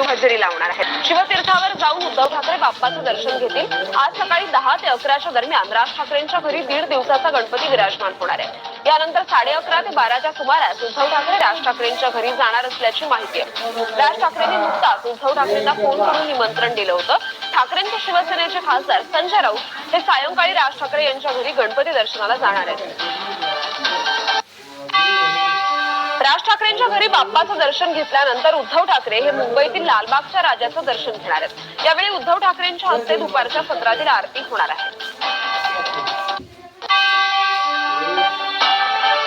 हजेरी लावणार आहेत। शिवतीर्थावर जाऊन उद्धव ठाकरे बाप्पाचं दर्शन घेतील। आज सकाळी 10 ते 11च्या दरम्यान राज ठाकरेंच्या घरी 1.5 दिवसाचा गणपती विराजमान होणार आहे। यानंतर 11:30 ते 12च्या सुमारास उद्धव ठाकरे राज ठाकरेंच्या घरी जाणार असल्याची माहिती आहे। राज ठाकरेंनी नुकताच उद्धव ठाकरेंना फोन करून निमंत्रण दिलं होतं। ठाकरेंचे शिवसेनेचे खासदार संजय राऊत हे सायंकाळी राज ठाकरे यांच्या घरी गणपती दर्शनाला जाणार आहेत। राज ठाकरेंच्या घरी बाप्पाचं दर्शन घेतल्यानंतर उद्धव ठाकरे हे मुंबईतील लालबागच्या राजाचं दर्शन घेणार आहेत। यावेळी उद्धव ठाकरेंच्या हस्ते दुपारच्या सत्रातील आरती होणार आहे।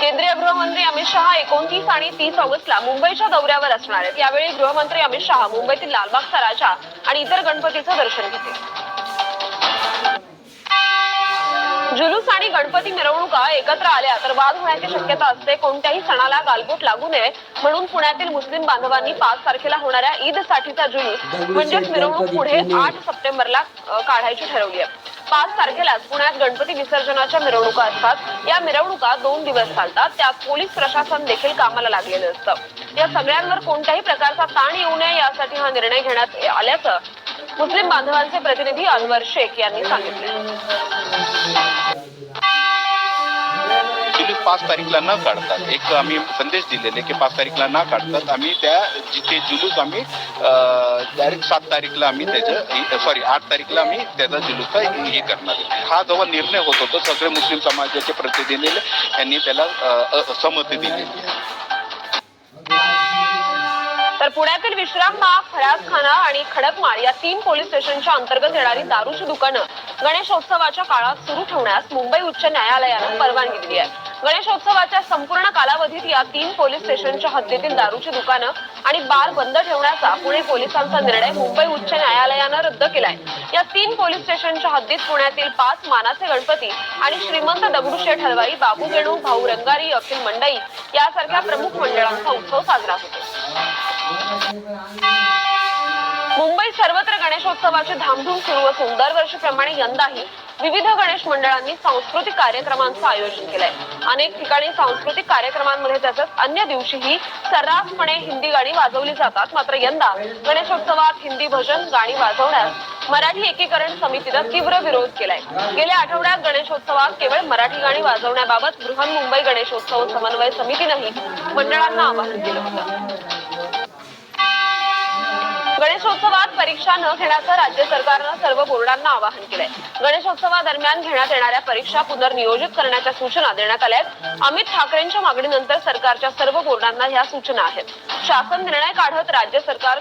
केंद्रीय गृहमंत्री अमित शहा 29 आणि 30 ऑगस्टला मुंबईच्या दौऱ्यावर असणार आहेत। यावेळी गृहमंत्री अमित शहा मुंबईतील लालबागचा राजा आणि इतर गणपतीचं दर्शन घेतील। जुलूस आणि गणपती मिरवणुका एकत्र आल्या तर वाद होण्याची शक्यता असते। कोणत्याही सणाला गालबोट लागू नये म्हणून पुण्यातील मुस्लिम बांधवांनी 5 तारखेला होणाऱ्या ईदसाठीचा जुलूस म्हणजेच मिरवणूक पुढे 8 सप्टेंबरला काढायची ठरवली आहे। 5 तारखेलाच पुण्यात गणपती विसर्जनाच्या मिरवणुका असतात। या मिरवणुका 2 दिवस चालतात। त्यात पोलीस प्रशासन देखील कामाला लागलेलं असतं। या सगळ्यांवर कोणत्याही प्रकारचा ताण येऊ नये यासाठी हा निर्णय घेण्यात आल्याचं मुस्लिम बांधवांचे प्रतिनिधी अनवर शेख यांनी सांगितले। 5 तारीखला न काढतात एक आम्ही संदेश दिलेले की 5 तारीखला न काढतात आम्ही त्या जिथे जुलूस आम्ही डायरेक्ट 7 तारीखला आम्ही त्याचं 8 तारीखला आम्ही त्याचा जुलूसचा हे करणार आहे। हा जेव्हा निर्णय होत होता सगळे मुस्लिम समाजाचे प्रतिनिधी यांनी त्याला संमती दिलेली आहे। तर पुण्यातील विश्रामबाग, फरासखाना आणि खडकमाळ या 3 पोलीस स्टेशनच्या अंतर्गत येणारी दारूची दुकानं गणेशोत्सवाच्या काळात सुरू ठेवण्यास मुंबई उच्च न्यायालयानं परवानगी दिली आहे। गणेशोत्सवाच्या संपूर्ण कालावधीत या 3 पोलीस स्टेशनच्या हद्दीतील दारूची दुकानं आणि बार बंद ठेवण्याचा पुणे पोलिसांचा निर्णय मुंबई उच्च न्यायालयानं रद्द केलाय। या 3 पोलीस स्टेशनच्या हद्दीत पुण्यातील 5 मानाचे गणपती आणि श्रीमंत दगडूशेठ हलवाई, बाबू गेणू, भाऊ रंगारी, अखिल मंडई यासारख्या प्रमुख मंडळांचा उत्सव साजरा होतो। मुंबईत सर्वत्र गणेशोत्सवाची धामधूम सुरू असून दरवर्षीप्रमाणे यंदाही विविध गणेश मंडळांनी सांस्कृतिक कार्यक्रमांचं आयोजन केलंय। अनेक ठिकाणी सांस्कृतिक कार्यक्रमांमध्ये तसंच अन्य दिवशीही सर्रासपणे हिंदी गाणी वाजवली जातात। मात्र यंदा गणेशोत्सवात हिंदी भजन गाणी वाजवण्यास मराठी एकीकरण समितीनं तीव्र विरोध केलाय। गेल्या आठवड्यात गणेशोत्सवात केवळ मराठी गाणी वाजवण्याबाबत बृहन्मुंबई गणेशोत्सव समन्वय समितीनंही मंडळांना आवाहन केलं होतं। गणेशोत्सवात परीक्षा न घेण्याचं राज्य सरकारनं सर्व बोर्डांना आवाहन केलंय। गणेशोत्सवादरम्यान घेण्यात येणाऱ्या परीक्षा पुनर्नियोजित करण्याच्या सूचना देण्यात आल्या आहेत। अमित ठाकरेंच्या मागणीनंतर सरकारच्या सर्व बोर्डांना ह्या सूचना आहेत। शासन निर्णय काढत राज्य सरकार